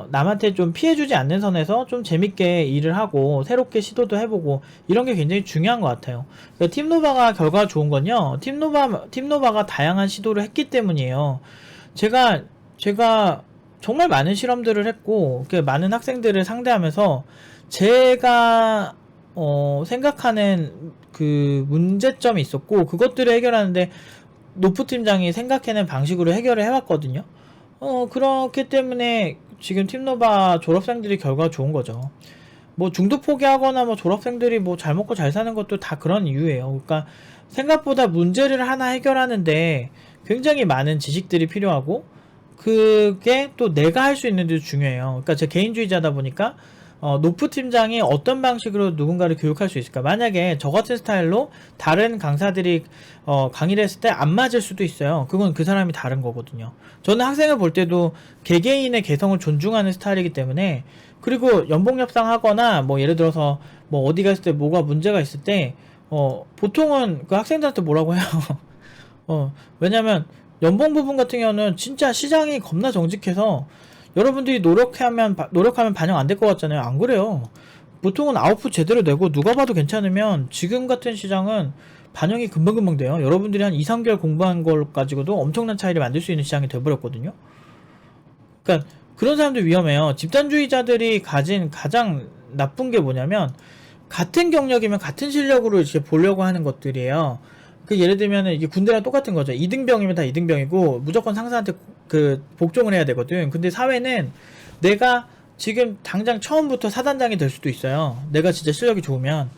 남한테 좀 피해주지 않는 선에서 좀 재밌게 일을 하고 새롭게 시도도 해보고 이런 게 굉장히 중요한 것 같아요. 그러니까 팀노바가 결과가 좋은 건요, 팀노바가 다양한 시도를 했기 때문이에요. 제가 제가 정말 많은 실험들을 했고 많은 학생들을 상대하면서 제가 생각하는 그 문제점이 있었고 그것들을 해결하는데 노프 팀장이 생각해낸 방식으로 해결을 해왔거든요. 그렇기 때문에 지금 팀노바 졸업생들이 결과가 좋은 거죠. 뭐 중도 포기하거나 뭐 졸업생들이 뭐 잘 먹고 잘 사는 것도 다 그런 이유예요. 그러니까 생각보다 문제를 하나 해결하는데 굉장히 많은 지식들이 필요하고 그게 또 내가 할 수 있는데도 중요해요. 그러니까 제 개인주의자다 보니까 노프 팀장이 어떤 방식으로 누군가를 교육할 수 있을까? 만약에 저 같은 스타일로 다른 강사들이 강의를 했을 때 안 맞을 수도 있어요. 그건 그 사람이 다른 거거든요. 저는 학생을 볼 때도 개개인의 개성을 존중하는 스타일이기 때문에 그리고 연봉 협상하거나 뭐 예를 들어서 뭐 어디 갔을 때 뭐가 문제가 있을 때 보통은 그 학생들한테 뭐라고 해요. 왜냐면 연봉 부분 같은 경우는 진짜 시장이 겁나 정직해서 여러분들이 노력하면 반영 안 될 것 같잖아요. 안 그래요. 보통은 아웃풋 제대로 내고 누가 봐도 괜찮으면 지금 같은 시장은 반영이 금방금방 돼요. 여러분들이 한 2, 3개월 공부한 걸 가지고도 엄청난 차이를 만들 수 있는 시장이 돼버렸거든요. 그러니까 그런 사람들 위험해요. 집단주의자들이 가진 가장 나쁜 게 뭐냐면 같은 경력이면 같은 실력으로 이렇게 보려고 하는 것들이에요. 그 예를 들면은 이게 군대랑 똑같은 거죠. 2등병이면 다 2등병이고 무조건 상사한테 그 복종을 해야 되거든. 근데 사회는 내가 지금 당장 처음부터 사단장이 될 수도 있어요. 내가 진짜 실력이 좋으면.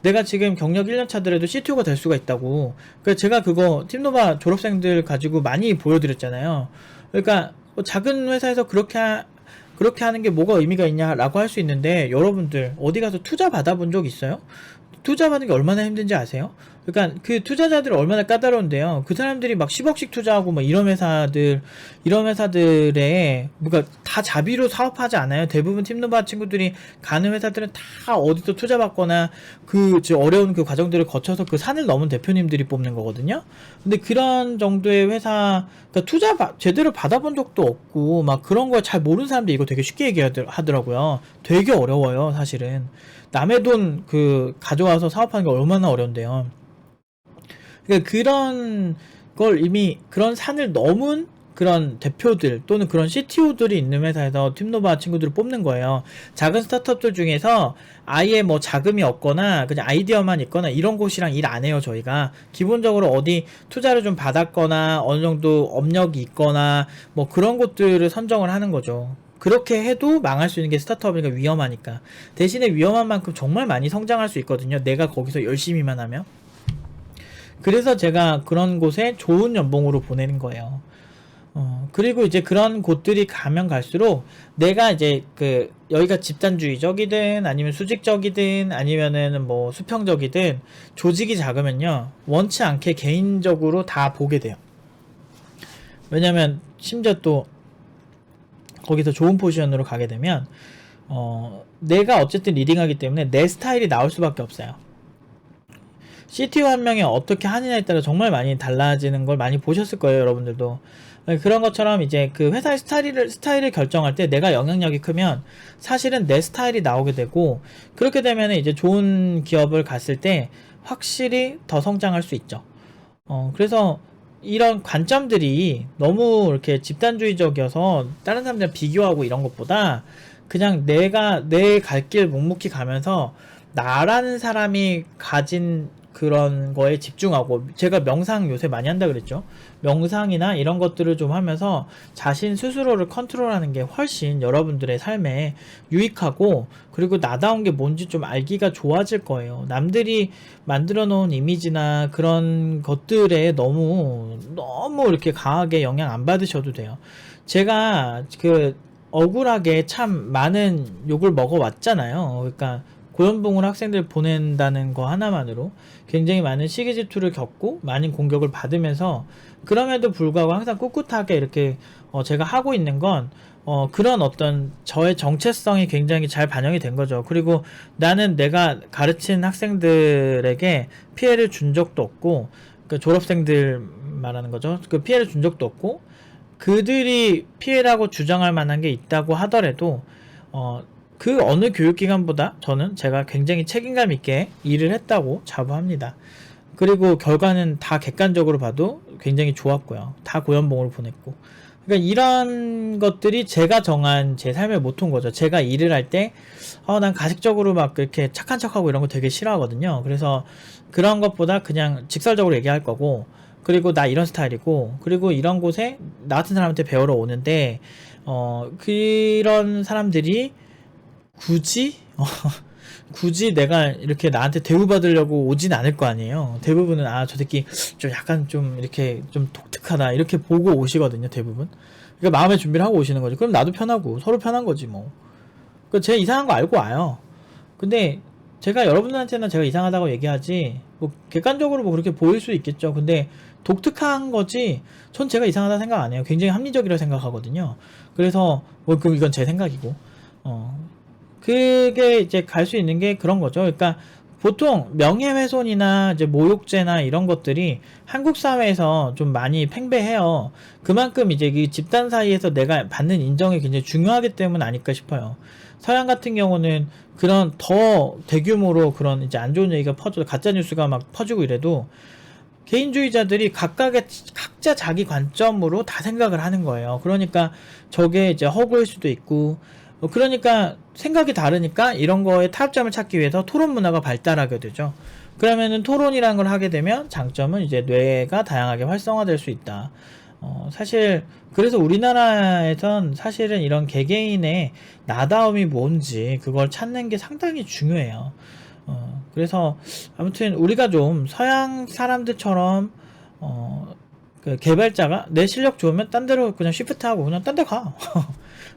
내가 지금 경력 1년 차더라도 CTO가 될 수가 있다고. 그래서 제가 그거 팀노바 졸업생들 가지고 많이 보여드렸잖아요. 그러니까 작은 회사에서 그렇게 하는 게 뭐가 의미가 있냐라고 할 수 있는데 여러분들 어디 가서 투자 받아본 적 있어요? 투자 받는 게 얼마나 힘든지 아세요? 그러니까 그 투자자들 얼마나 까다로운데요. 그 사람들이 막 10억씩 투자하고 막 이런 회사들에 그러니까 다 자비로 사업하지 않아요. 대부분 팀노바 친구들이 가는 회사들은 다 어디서 투자 받거나 그 어려운 그 과정들을 거쳐서 그 산을 넘은 대표님들이 뽑는 거거든요. 근데 그런 정도의 회사 그러니까 투자 제대로 받아본 적도 없고 막 그런 걸 잘 모르는 사람들이 이거 되게 쉽게 얘기하더라고요. 되게 어려워요, 사실은. 남의 돈 가져와서 사업하는 게 얼마나 어려운데요. 그러니까 그런 걸 이미 그런 산을 넘은 그런 대표들 또는 그런 CTO들이 있는 회사에서 팀노바 친구들을 뽑는 거예요. 작은 스타트업들 중에서 아예 뭐 자금이 없거나 그냥 아이디어만 있거나 이런 곳이랑 일 안 해요. 저희가 기본적으로 어디 투자를 좀 받았거나 어느 정도 업력이 있거나 뭐 그런 곳들을 선정을 하는 거죠. 그렇게 해도 망할 수 있는 게 스타트업이니까 위험하니까. 대신에 위험한 만큼 정말 많이 성장할 수 있거든요. 내가 거기서 열심히만 하면. 그래서 제가 그런 곳에 좋은 연봉으로 보내는 거예요. 그리고 이제 그런 곳들이 가면 갈수록 내가 이제 여기가 집단주의적이든 아니면 수직적이든 아니면은 뭐 수평적이든 조직이 작으면요. 원치 않게 개인적으로 다 보게 돼요. 왜냐면 심지어 또 거기서 좋은 포지션으로 가게 되면 내가 어쨌든 리딩하기 때문에 내 스타일이 나올 수밖에 없어요. CTO 한 명이 어떻게 하느냐에 따라 정말 많이 달라지는 걸 많이 보셨을 거예요, 여러분들도. 그런 것처럼 이제 그 회사의 스타일을 결정할 때 내가 영향력이 크면 사실은 내 스타일이 나오게 되고 그렇게 되면 이제 좋은 기업을 갔을 때 확실히 더 성장할 수 있죠. 그래서 이런 관점들이 너무 이렇게 집단주의적이어서 다른 사람들이랑 비교하고 이런 것보다 그냥 내가 내 갈 길 묵묵히 가면서 나라는 사람이 가진 그런 거에 집중하고 제가 명상 요새 많이 한다 그랬죠. 명상이나 이런 것들을 좀 하면서 자신 스스로를 컨트롤하는 게 훨씬 여러분들의 삶에 유익하고 그리고 나다운 게 뭔지 좀 알기가 좋아질 거예요. 남들이 만들어 놓은 이미지나 그런 것들에 너무 이렇게 강하게 영향 안 받으셔도 돼요. 제가 억울하게 참 많은 욕을 먹어왔잖아요. 그러니까 고연봉을 학생들 보낸다는 거 하나만으로 굉장히 많은 시기 질투를 겪고 많은 공격을 받으면서 그럼에도 불구하고 항상 꿋꿋하게 이렇게 제가 하고 있는 건 그런 어떤 저의 정체성이 굉장히 잘 반영이 된 거죠. 그리고 나는 내가 가르친 학생들에게 피해를 준 적도 없고 그 졸업생들 말하는 거죠. 그 피해를 준 적도 없고 그들이 피해라고 주장할 만한 게 있다고 하더라도 그 어느 교육기관보다 저는 제가 굉장히 책임감 있게 일을 했다고 자부합니다. 그리고 결과는 다 객관적으로 봐도 굉장히 좋았고요. 다 고연봉으로 보냈고. 그러니까 이런 것들이 제가 정한 제 삶의 모토인 거죠. 제가 일을 할 때, 난 가식적으로 막 그렇게 착한 척하고 이런 거 되게 싫어하거든요. 그래서 그런 것보다 그냥 직설적으로 얘기할 거고, 그리고 나 이런 스타일이고, 그리고 이런 곳에 나 같은 사람한테 배우러 오는데, 그런 사람들이 굳이, 굳이 내가 이렇게 나한테 대우받으려고 오진 않을 거 아니에요. 대부분은 저 새끼 좀 약간 좀 이렇게 좀 독특하다 이렇게 보고 오시거든요. 대부분. 그러니까 마음의 준비를 하고 오시는 거죠. 그럼 나도 편하고 서로 편한 거지 뭐. 제 이상한 거 알고 와요. 근데 제가 여러분들한테는 제가 이상하다고 얘기하지 뭐 객관적으로 뭐 그렇게 보일 수 있겠죠. 근데 독특한 거지 전 제가 이상하다 생각 안 해요. 굉장히 합리적이라고 생각하거든요. 그래서 뭐 이건 제 생각이고 그게 이제 갈 수 있는 게 그런 거죠. 그러니까 보통 명예훼손이나 이제 모욕죄나 이런 것들이 한국 사회에서 좀 많이 팽배해요. 그만큼 이제 이 집단 사이에서 내가 받는 인정이 굉장히 중요하기 때문 아닐까 싶어요. 서양 같은 경우는 그런 더 대규모로 그런 이제 안 좋은 얘기가 가짜 뉴스가 막 퍼지고 이래도 개인주의자들이 각자 자기 관점으로 다 생각을 하는 거예요. 그러니까 저게 이제 허구일 수도 있고, 그러니까 생각이 다르니까 이런 거에 타협점을 찾기 위해서 토론 문화가 발달하게 되죠. 그러면은 토론이라는 걸 하게 되면 장점은 이제 뇌가 다양하게 활성화될 수 있다. 사실 그래서 우리나라에선 사실은 이런 개개인의 나다움이 뭔지 그걸 찾는 게 상당히 중요해요. 그래서 아무튼 우리가 좀 서양 사람들처럼 그 개발자가 내 실력 좋으면 딴 데로 그냥 시프트하고 그냥 딴 데 가.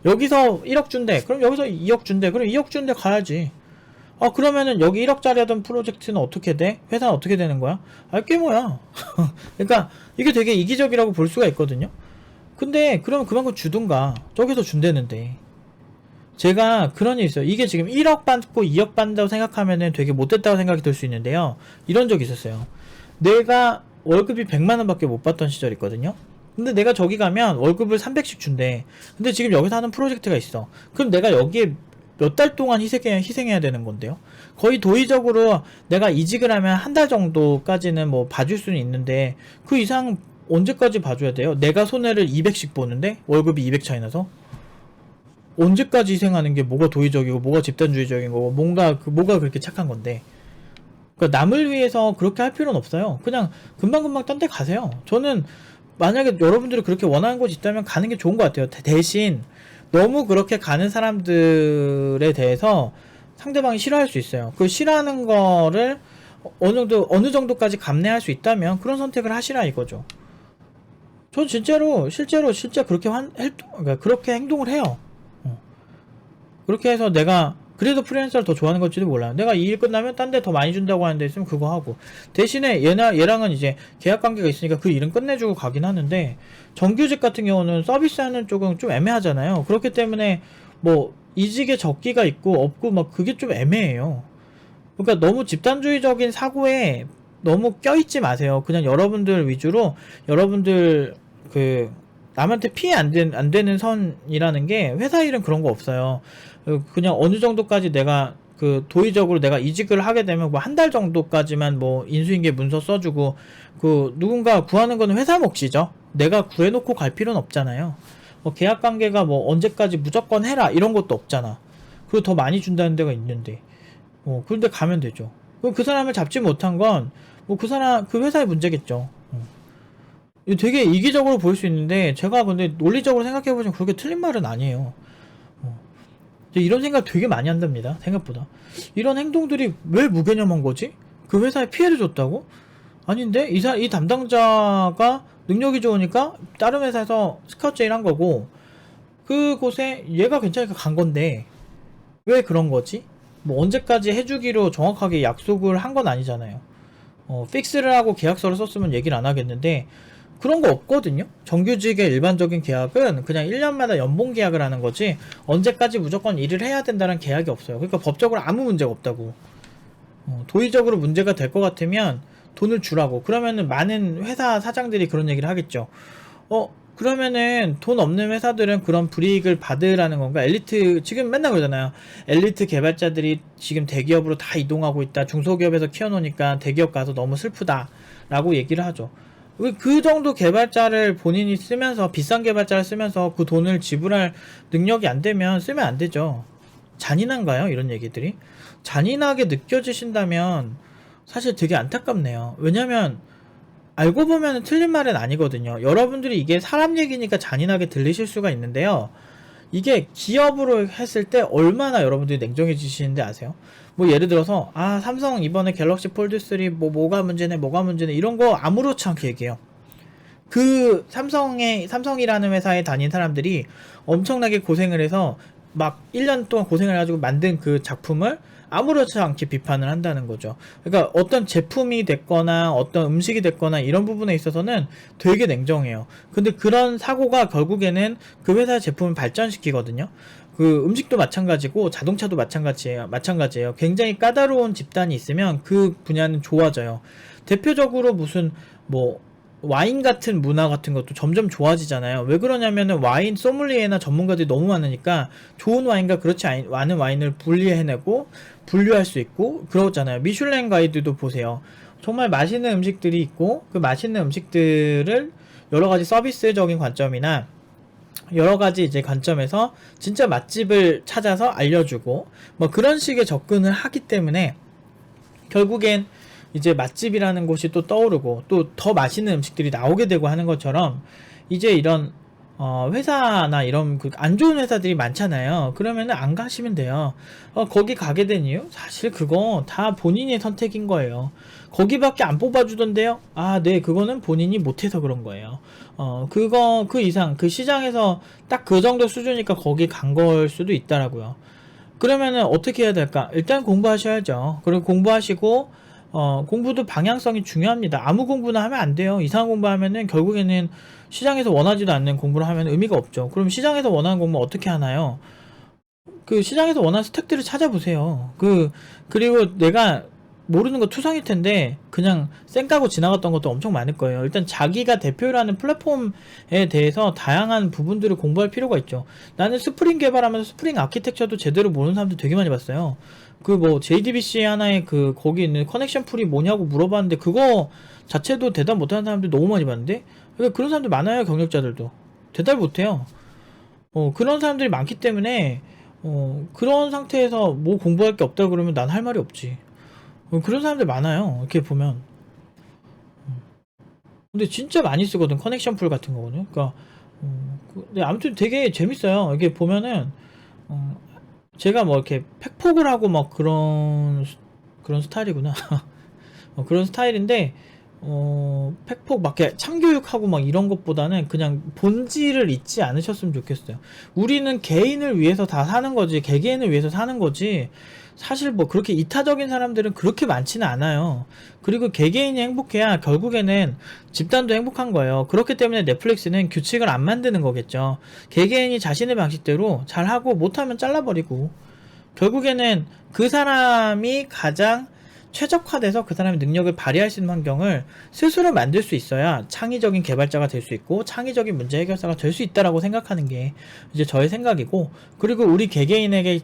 여기서 1억 준대. 그럼 여기서 2억 준대. 그럼 2억 준대 가야지. 그러면은 여기 1억짜리 하던 프로젝트는 어떻게 돼? 회사는 어떻게 되는 거야? 꽤 뭐야. 그러니까 이게 되게 이기적이라고 볼 수가 있거든요. 근데 그러면 그만큼 주든가. 저기서 준대는데. 제가 그런 일 있어요. 이게 지금 1억 받고 2억 받는다고 생각하면은 되게 못됐다고 생각이 들 수 있는데요. 이런 적이 있었어요. 내가 월급이 100만원 밖에 못 받던 시절이 있거든요. 근데 내가 저기 가면 월급을 300씩 준대. 근데 지금 여기서 하는 프로젝트가 있어. 그럼 내가 여기에 몇 달 동안 희생해야 되는 건데요. 거의 도의적으로 내가 이직을 하면 한 달 정도까지는 뭐 봐줄 수는 있는데 그 이상 언제까지 봐줘야 돼요? 내가 손해를 200씩 보는데 월급이 200 차이 나서? 언제까지 희생하는 게 뭐가 도의적이고 뭐가 집단주의적인 거고 뭐가 그렇게 착한 건데. 그러니까 남을 위해서 그렇게 할 필요는 없어요. 그냥 금방금방 딴 데 가세요. 저는 만약에 여러분들이 그렇게 원하는 곳이 있다면 가는 게 좋은 것 같아요. 대신 너무 그렇게 가는 사람들에 대해서 상대방이 싫어할 수 있어요. 그 싫어하는 거를 어느 정도까지 감내할 수 있다면 그런 선택을 하시라 이거죠. 전 실제로 그렇게 그러니까 그렇게 행동을 해요. 그렇게 해서 내가 그래도 프리랜서를 더 좋아하는 걸지도 몰라요. 내가 이 일 끝나면 딴 데 더 많이 준다고 하는 데 있으면 그거 하고, 대신에 얘랑은 이제 계약 관계가 있으니까 그 일은 끝내주고 가긴 하는데, 정규직 같은 경우는 서비스하는 쪽은 좀 애매하잖아요. 그렇기 때문에 뭐 이직의 적기가 있고 없고 막 그게 좀 애매해요. 그러니까 너무 집단주의적인 사고에 너무 껴있지 마세요. 그냥 여러분들 위주로 여러분들 남한테 피해 안 되는 선이라는 게 회사 일은 그런 거 없어요. 그냥 어느 정도까지 내가 도의적으로 내가 이직을 하게 되면 뭐 한 달 정도까지만 뭐 인수인계 문서 써주고 누군가 구하는 거는 회사 몫이죠. 내가 구해놓고 갈 필요는 없잖아요. 계약 관계가 뭐 언제까지 무조건 해라 이런 것도 없잖아. 그리고 더 많이 준다는 데가 있는데 그런데 가면 되죠. 그럼 그 사람을 잡지 못한 건 뭐 그 회사의 문제겠죠. 되게 이기적으로 보일 수 있는데 제가 근데 논리적으로 생각해보시면 그렇게 틀린 말은 아니에요. 이런 생각 되게 많이 한답니다. 생각보다 이런 행동들이 왜 무개념한 거지? 그 회사에 피해를 줬다고? 아닌데 이 담당자가 능력이 좋으니까 다른 회사에서 스카우트 제의를 한 거고 그곳에 얘가 괜찮으니까 간 건데 왜 그런 거지? 뭐 언제까지 해주기로 정확하게 약속을 한 건 아니잖아요. 픽스를 하고 계약서를 썼으면 얘기를 안 하겠는데 그런 거 없거든요. 정규직의 일반적인 계약은 그냥 1년마다 연봉 계약을 하는 거지 언제까지 무조건 일을 해야 된다는 계약이 없어요. 그러니까 법적으로 아무 문제가 없다고. 도의적으로 문제가 될 것 같으면 돈을 주라고. 그러면은 많은 회사 사장들이 그런 얘기를 하겠죠. 그러면은 돈 없는 회사들은 그런 불이익을 받으라는 건가? 지금 맨날 그러잖아요. 엘리트 개발자들이 지금 대기업으로 다 이동하고 있다. 중소기업에서 키워놓으니까 대기업 가서 너무 슬프다. 라고 얘기를 하죠. 그 정도 개발자를 본인이 쓰면서 비싼 개발자를 쓰면서 그 돈을 지불할 능력이 안 되면 쓰면 안 되죠. 잔인한가요? 이런 얘기들이 잔인하게 느껴지신다면 사실 되게 안타깝네요. 왜냐면 알고 보면 틀린 말은 아니거든요. 여러분들이 이게 사람 얘기니까 잔인하게 들리실 수가 있는데요. 이게 기업으로 했을 때 얼마나 여러분들이 냉정해지시는지 아세요? 뭐 예를 들어서 삼성 이번에 갤럭시 폴드 3 뭐가 문제네 이런 거 아무렇지 않게 얘기해요. 그 삼성이라는 회사에 다닌 사람들이 엄청나게 고생을 해서 막 1년 동안 고생을 해가지고 만든 그 작품을 아무렇지 않게 비판을 한다는 거죠. 그러니까 어떤 제품이 됐거나 어떤 음식이 됐거나 이런 부분에 있어서는 되게 냉정해요. 근데 그런 사고가 결국에는 그 회사의 제품을 발전시키거든요. 그 음식도 마찬가지고 자동차도 마찬가지예요. 굉장히 까다로운 집단이 있으면 그 분야는 좋아져요. 대표적으로 무슨 뭐 와인 같은 문화 같은 것도 점점 좋아지잖아요. 왜 그러냐면은 와인 소믈리에나 전문가들이 너무 많으니까 좋은 와인과 그렇지 않은 와인을 분리해내고 분류할 수 있고 그러잖아요. 미슐랭 가이드도 보세요. 정말 맛있는 음식들이 있고 그 맛있는 음식들을 여러가지 서비스적인 관점이나 여러가지 이제 관점에서 진짜 맛집을 찾아서 알려주고 뭐 그런 식의 접근을 하기 때문에 결국엔 이제 맛집이라는 곳이 또 떠오르고 또 더 맛있는 음식들이 나오게 되고 하는 것처럼 이제 이런 회사나 이런 그 안 좋은 회사들이 많잖아요. 그러면은 안 가시면 돼요. 거기 가게 된 이유? 사실 그거 다 본인의 선택인 거예요. 거기밖에 안 뽑아주던데요? 네, 그거는 본인이 못해서 그런 거예요. 그 이상, 그 시장에서 딱 그 정도 수준이니까 거기 간 걸 수도 있다라고요. 그러면은 어떻게 해야 될까? 일단 공부하셔야죠. 그리고 공부하시고 공부도 방향성이 중요합니다. 아무 공부나 하면 안 돼요. 이상한 공부하면은 결국에는 시장에서 원하지도 않는 공부를 하면 의미가 없죠. 그럼 시장에서 원하는 공부 어떻게 하나요? 그 시장에서 원하는 스택들을 찾아보세요. 그리고 내가 모르는 거 투성일 텐데 그냥 쌩 까고 지나갔던 것도 엄청 많을 거예요. 일단 자기가 대표라는 플랫폼에 대해서 다양한 부분들을 공부할 필요가 있죠. 나는 스프링 개발하면서 스프링 아키텍처도 제대로 모르는 사람들 되게 많이 봤어요. 그 뭐 JDBC 하나에 거기 있는 커넥션 풀이 뭐냐고 물어봤는데 그거 자체도 대답 못하는 사람들 너무 많이 봤는데 그러니까 그런 사람들 많아요. 경력자들도 대답 못해요. 그런 사람들이 많기 때문에 그런 상태에서 뭐 공부할 게 없다 그러면 난 할 말이 없지. 그런 사람들 많아요. 이렇게 보면. 근데 진짜 많이 쓰거든. 커넥션 풀 같은 거거든요. 그러니까 근데 아무튼 되게 재밌어요. 이게 보면은 제가 뭐 이렇게 팩폭을 하고 막 그런 스타일이구나. 그런 스타일인데 팩폭 막 이렇게 참교육하고 막 이런 것보다는 그냥 본질을 잊지 않으셨으면 좋겠어요. 우리는 개인을 위해서 다 사는 거지, 개개인을 위해서 사는 거지, 사실 뭐 그렇게 이타적인 사람들은 그렇게 많지는 않아요. 그리고 개개인이 행복해야 결국에는 집단도 행복한 거예요. 그렇기 때문에 넷플릭스는 규칙을 안 만드는 거겠죠. 개개인이 자신의 방식대로 잘하고 못하면 잘라버리고 결국에는 그 사람이 가장 최적화돼서 그 사람의 능력을 발휘할 수 있는 환경을 스스로 만들 수 있어야 창의적인 개발자가 될 수 있고 창의적인 문제 해결사가 될 수 있다라고 생각하는 게 이제 저의 생각이고, 그리고 우리 개개인에게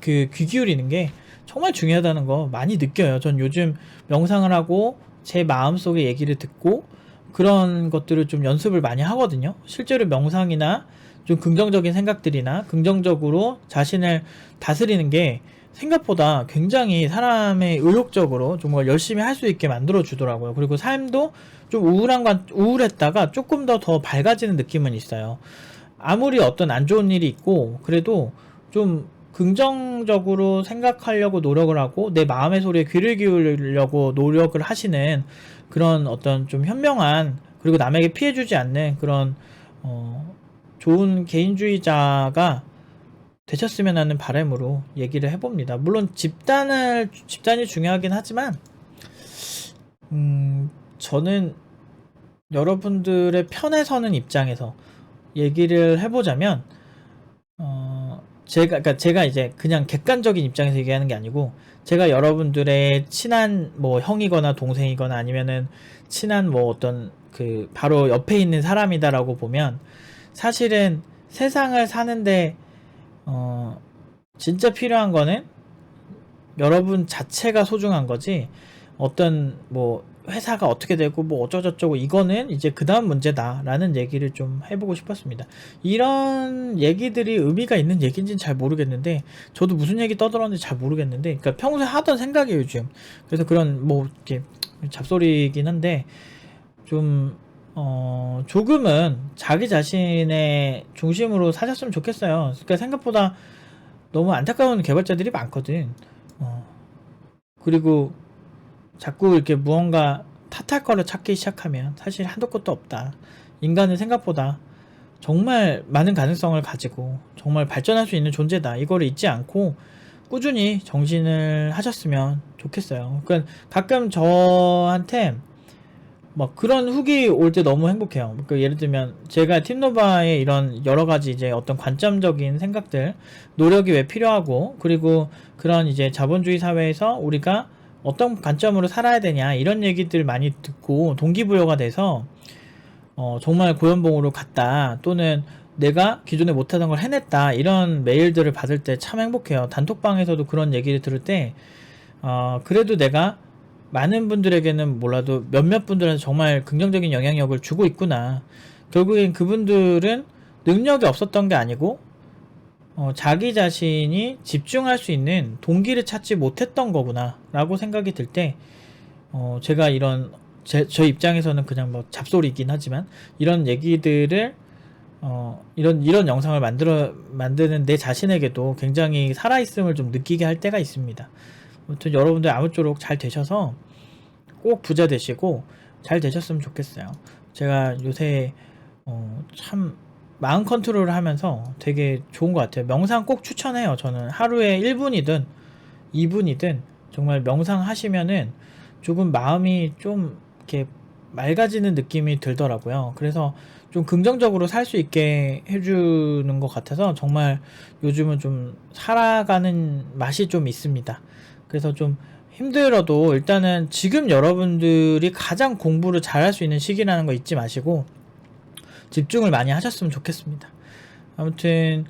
귀 기울이는 게 정말 중요하다는 거 많이 느껴요. 전 요즘 명상을 하고 제 마음속의 얘기를 듣고 그런 것들을 좀 연습을 많이 하거든요. 실제로 명상이나 좀 긍정적인 생각들이나 긍정적으로 자신을 다스리는 게 생각보다 굉장히 사람의 의욕적으로 정말 열심히 할 수 있게 만들어 주더라고요. 그리고 삶도 좀 우울했다가 조금 더 밝아지는 느낌은 있어요. 아무리 어떤 안 좋은 일이 있고 그래도 좀 긍정적으로 생각하려고 노력을 하고 내 마음의 소리에 귀를 기울이려고 노력을 하시는 그런 어떤 좀 현명한, 그리고 남에게 피해주지 않는 그런 좋은 개인주의자가 되셨으면 하는 바람으로 얘기를 해봅니다. 물론 집단이 중요하긴 하지만 저는 여러분들의 편에 서는 입장에서 얘기를 해보자면 제가 이제 그냥 객관적인 입장에서 얘기하는 게 아니고, 제가 여러분들의 친한 뭐 형이거나 동생이거나 아니면은 친한 뭐 어떤 그 바로 옆에 있는 사람이다라고 보면 사실은 세상을 사는데 진짜 필요한 거는 여러분 자체가 소중한 거지, 어떤 뭐 회사가 어떻게 되고 뭐 어쩌고저쩌고 이거는 이제 그 다음 문제다 라는 얘기를 좀 해보고 싶었습니다. 이런 얘기들이 의미가 있는 얘기인지는 잘 모르겠는데, 저도 무슨 얘기 떠들었는지 잘 모르겠는데, 그러니까 평소에 하던 생각이에요 요즘. 그래서 그런 뭐 이렇게 잡소리긴 한데, 좀 조금은 자기 자신의 중심으로 사셨으면 좋겠어요. 그러니까 생각보다 너무 안타까운 개발자들이 많거든. 그리고 자꾸 이렇게 무언가 탓할 거를 찾기 시작하면 사실 한도 끝도 없다. 인간은 생각보다 정말 많은 가능성을 가지고 정말 발전할 수 있는 존재다. 이거를 잊지 않고 꾸준히 정진을 하셨으면 좋겠어요. 그러니까 가끔 저한테 막 그런 후기 올 때 너무 행복해요. 그러니까 예를 들면 제가 팀노바의 이런 여러 가지 이제 어떤 관점적인 생각들, 노력이 왜 필요하고, 그리고 그런 이제 자본주의 사회에서 우리가 어떤 관점으로 살아야 되냐 이런 얘기들 많이 듣고 동기부여가 돼서 정말 고연봉으로 갔다, 또는 내가 기존에 못하던 걸 해냈다, 이런 메일들을 받을 때 참 행복해요. 단톡방에서도 그런 얘기를 들을 때 그래도 내가 많은 분들에게는 몰라도 몇몇 분들한테 정말 긍정적인 영향력을 주고 있구나. 결국엔 그분들은 능력이 없었던 게 아니고 자기 자신이 집중할 수 있는 동기를 찾지 못했던 거구나 라고 생각이 들 때, 제가 이런 저 입장에서는 그냥 뭐 잡소리이긴 하지만 이런 얘기들을 이런 영상을 만드는 내 자신에게도 굉장히 살아있음을 좀 느끼게 할 때가 있습니다. 아무튼 여러분들 아무쪼록 잘 되셔서 꼭 부자 되시고 잘 되셨으면 좋겠어요. 제가 요새 참 마음 컨트롤을 하면서 되게 좋은 것 같아요. 명상 꼭 추천해요. 저는 하루에 1분이든 2분이든 정말 명상하시면은 조금 마음이 좀 이렇게 맑아지는 느낌이 들더라고요. 그래서 좀 긍정적으로 살 수 있게 해주는 것 같아서 정말 요즘은 좀 살아가는 맛이 좀 있습니다. 그래서 좀 힘들어도 일단은 지금 여러분들이 가장 공부를 잘할 수 있는 시기라는 거 잊지 마시고 집중을 많이 하셨으면 좋겠습니다. 아무튼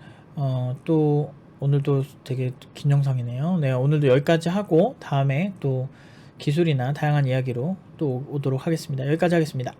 또 오늘도 되게 긴 영상이네요. 네, 오늘도 여기까지 하고 다음에 또 기술이나 다양한 이야기로 또 오도록 하겠습니다. 여기까지 하겠습니다.